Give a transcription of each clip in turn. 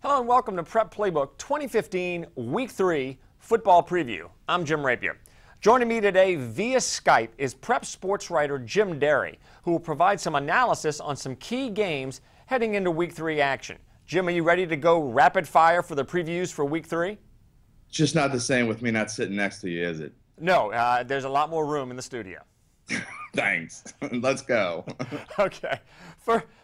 Hello and welcome to Prep Playbook 2015 Week 3 Football Preview. I'm Jim Rapier. Joining me today via Skype is Prep sports writer Jim Derry, who will provide some analysis on some key games heading into Week 3 action. Jim, are you ready to go rapid fire for the previews for Week 3? It's just not the same with me not sitting next to you, is it? No, there's a lot more room in the studio. Thanks. Let's go. Okay.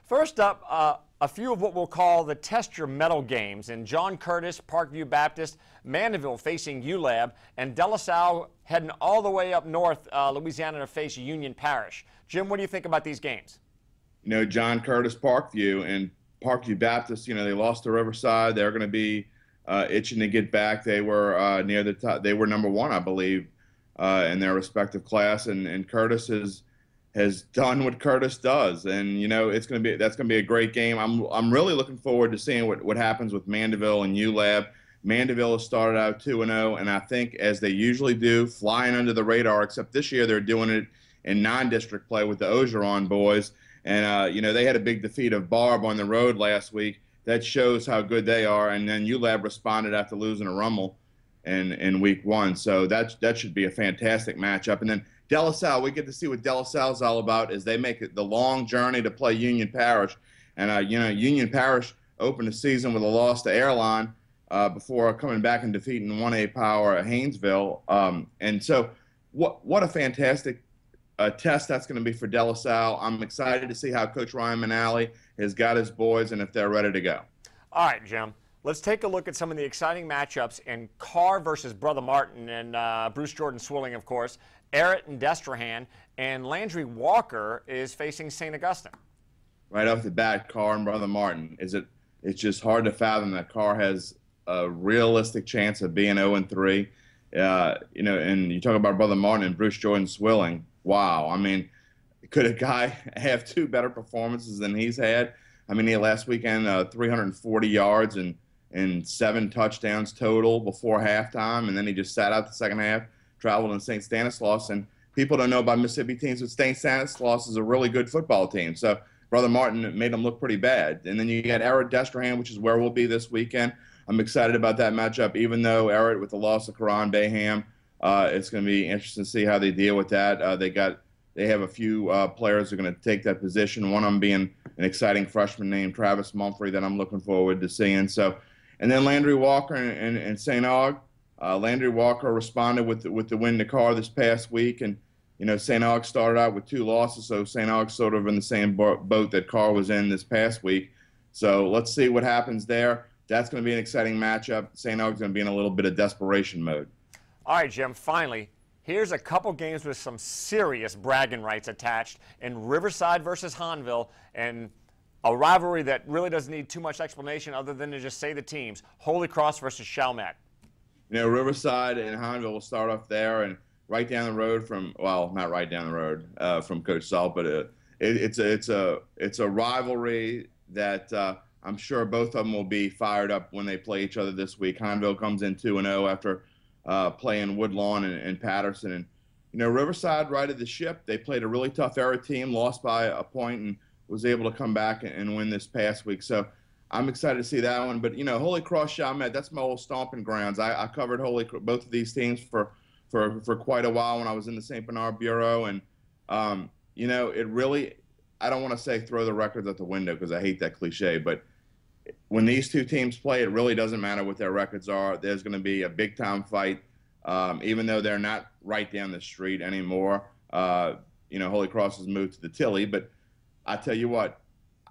First up, a few of what we'll call the test your mettle games in John Curtis, Parkview Baptist, Mandeville facing ULAB, and De La Salle heading all the way up north, Louisiana, to face Union Parish. Jim, what do you think about these games? You know, John Curtis, Parkview, and Parkview Baptist, you know, they lost to Riverside. They're going to be itching to get back. They were near the top. They were number one, I believe, in their respective class, and Curtis has done what Curtis does, and you know that's going to be a great game. I'm really looking forward to seeing what happens with Mandeville and ULAB. Mandeville has started out 2-0, and I think, as they usually do, flying under the radar. Except this year they're doing it in non-district play with the Ogeron boys, and you know, they had a big defeat of Barb on the road last week. That shows how good they are. And then ULAB responded after losing a Rummel in Week 1, so that should be a fantastic matchup. And then De La Salle, we get to see what De La Salle's all about as they make it the long journey to play Union Parish. And, you know, Union Parish opened the season with a loss to Airline before coming back and defeating 1A power at Haynesville. And so what a fantastic test that's going to be for De La Salle. I'm excited to see how Coach Ryan Manali has got his boys and if they're ready to go. All right, Jim. Let's take a look at some of the exciting matchups in Carr versus Brother Martin and Bruce Jordan Swilling, of course. Errett and Destrehan, and Landry Walker is facing St. Augustine. Right off the bat, Carr and Brother Martin. It's just hard to fathom that Carr has a realistic chance of being 0-3. You know, and you talk about Brother Martin and Bruce Jordan Swilling. Wow, I mean, could a guy have two better performances than he's had? I mean, he had last weekend 340 yards and 7 touchdowns total before halftime, and then he just sat out the second half, traveled in St. Stanislaus. And people don't know about Mississippi teams, but St. Stanislaus is a really good football team. So Brother Martin made them look pretty bad. And then you got Errett Destrehan, which is where we'll be this weekend. I'm excited about that matchup, even though Errett, with the loss of Karan Bayham, it's going to be interesting to see how they deal with that. They have a few players who are going to take that position, one of them being an exciting freshman named Travis Mumphrey that I'm looking forward to seeing. So, and then Landry Walker and St. Aug. Landry Walker responded with the win to Carr this past week, and you know, St. Aug started out with 2 losses, so St. Aug's sort of in the same boat that Carr was in this past week. So let's see what happens there. That's going to be an exciting matchup. St. Aug's going to be in a little bit of desperation mode. All right, Jim, finally, here's a couple games with some serious bragging rights attached in Riverside versus Hahnville, and a rivalry that really doesn't need too much explanation other than to just say the teams. Holy Cross versus Chalmette. You know, Riverside and Hahnville will start off there, and right down the road from, well, not right down the road from Coach Salt, but it's a rivalry that I'm sure both of them will be fired up when they play each other this week. Hahnville comes in 2-0 after playing Woodlawn and Patterson. And, you know, Riverside righted the ship. They played a really tough Errett team, lost by a point, and was able to come back and win this past week. So I'm excited to see that one. But, you know, Holy Cross Chalmette, that's my old stomping grounds. I covered both of these teams for quite a while when I was in the St. Bernard Bureau. And, you know, it really, I don't want to say throw the records out the window because I hate that cliche, but when these two teams play, it really doesn't matter what their records are. There's going to be a big-time fight, even though they're not right down the street anymore. You know, Holy Cross has moved to the Tilly, but I tell you what,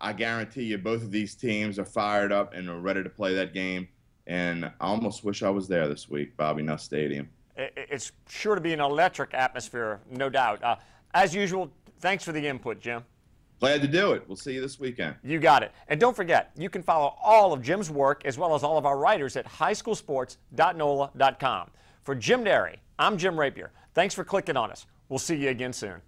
I guarantee you both of these teams are fired up and are ready to play that game. And I almost wish I was there this week, Bobby Nuss Stadium. It's sure to be an electric atmosphere, no doubt. As usual, thanks for the input, Jim. Glad to do it. We'll see you this weekend. You got it. And don't forget, you can follow all of Jim's work as well as all of our writers at highschoolsports.NOLA.com. For Jim Derry, I'm Jim Rapier. Thanks for clicking on us. We'll see you again soon.